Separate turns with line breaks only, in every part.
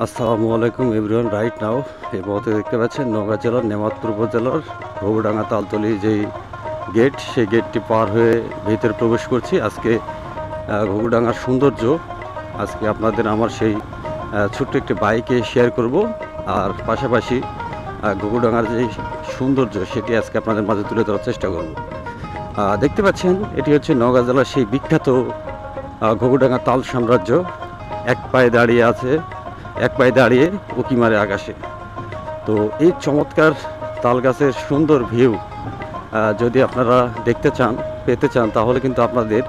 আসসালামু আলাইকুম everyone. Right now এই মুহূর্তে দেখতে পাচ্ছেন নওগাঁ জেলার নেমাতপুর উপজেলার ঘুঘুডাঙ্গা তালতলি যেই গেট, সেই গেটটি পার হয়ে ভিতরে প্রবেশ করছি। আজকে ঘুঘুডাঙ্গার সৌন্দর্য আজকে আপনাদের আমার সেই ছোট্ট একটি বাইকে শেয়ার করব, আর পাশাপাশি ঘুঘুডাঙ্গার যেই সৌন্দর্য সেটি আজকে আপনাদের মাঝে তুলে ধরার চেষ্টা করব। দেখতে পাচ্ছেন এটি হচ্ছে নওগাঁ জেলার সেই বিখ্যাত ঘুঘুডাঙ্গা তাল সাম্রাজ্য। এক পায়ে দাঁড়িয়ে আছে, এক পায়ে দাঁড়িয়ে উঁকি মারে আকাশে। তো এই চমৎকার তাল গাছের সুন্দর ভিউ যদি আপনারা দেখতে চান, পেতে চান, তাহলে কিন্তু আপনাদের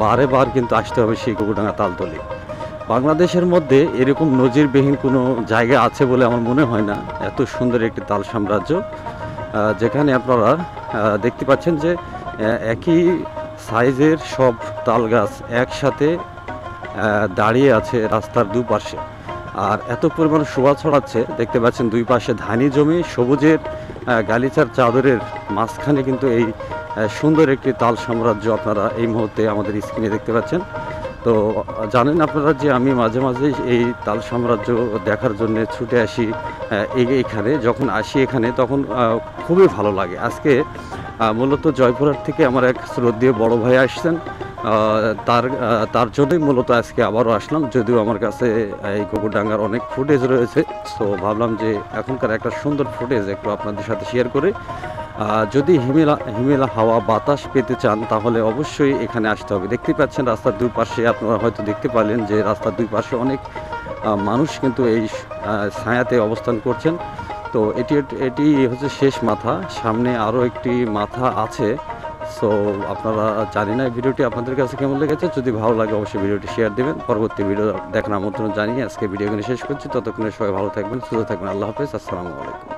বারে বার কিন্তু আসতে হবে সেই ঘুঘুডাঙ্গা তালতলি। বাংলাদেশের মধ্যে এরকম নজিরবিহীন কোনো জায়গা আছে বলে আমার মনে হয় না। এত সুন্দর একটি তাল সাম্রাজ্য, যেখানে আপনারা দেখতে পাচ্ছেন যে একই সাইজের সব তাল গাছ একসাথে দাঁড়িয়ে আছে রাস্তার দুপাশে, আর এত পরিমাণ শোভা ছড়াচ্ছে। দেখতে পাচ্ছেন দুই পাশে ধানি জমি, সবুজের গালিচার চাদরের মাঝখানে কিন্তু এই সুন্দর একটি তাল সাম্রাজ্য আপনারা এই মুহূর্তে আমাদের স্ক্রিনে দেখতে পাচ্ছেন। তো জানেন আপনারা যে আমি মাঝে মাঝে এই তাল সাম্রাজ্য দেখার জন্য ছুটে আসি এইখানে। যখন আসি এখানে তখন খুবই ভালো লাগে। আজকে মূলত জয়পুরহাট থেকে আমার এক শ্রদ্ধেয় বড় ভাই আসছেন, তার জন্যই মূলত আজকে আবারও আসলাম। যদিও আমার কাছে এই ঘুঘুডাঙ্গার অনেক ফুটেজ রয়েছে, সো ভাবলাম যে এখনকার একটা সুন্দর ফুটেজ একটু আপনাদের সাথে শেয়ার করে। যদি হিমেলা হাওয়া বাতাস পেতে চান তাহলে অবশ্যই এখানে আসতে হবে। দেখতে পাচ্ছেন রাস্তার দুই পাশে, আপনারা হয়তো দেখতে পারলেন যে রাস্তার দুই পাশে অনেক মানুষ কিন্তু এই ছায়াতে অবস্থান করছেন। তো এটি হচ্ছে শেষ মাথা, সামনে আরও একটি মাথা আছে। সো আপনারা, জানি না ভিডিওটি আপনাদের কাছে কেমন লেগেছে। যদি ভালো লাগে অবশ্যই ভিডিওটি শেয়ার দেবেন। পরবর্তী ভিডিও দেখার আমন্ত্রণ জানিয়ে আজকে ভিডিও এখানে শেষ করছি। ততক্ষণে সবাই ভালো থাকবেন, সুস্থ থাকবেন। আল্লাহ হাফেজ, আসসালামু আলাইকুম।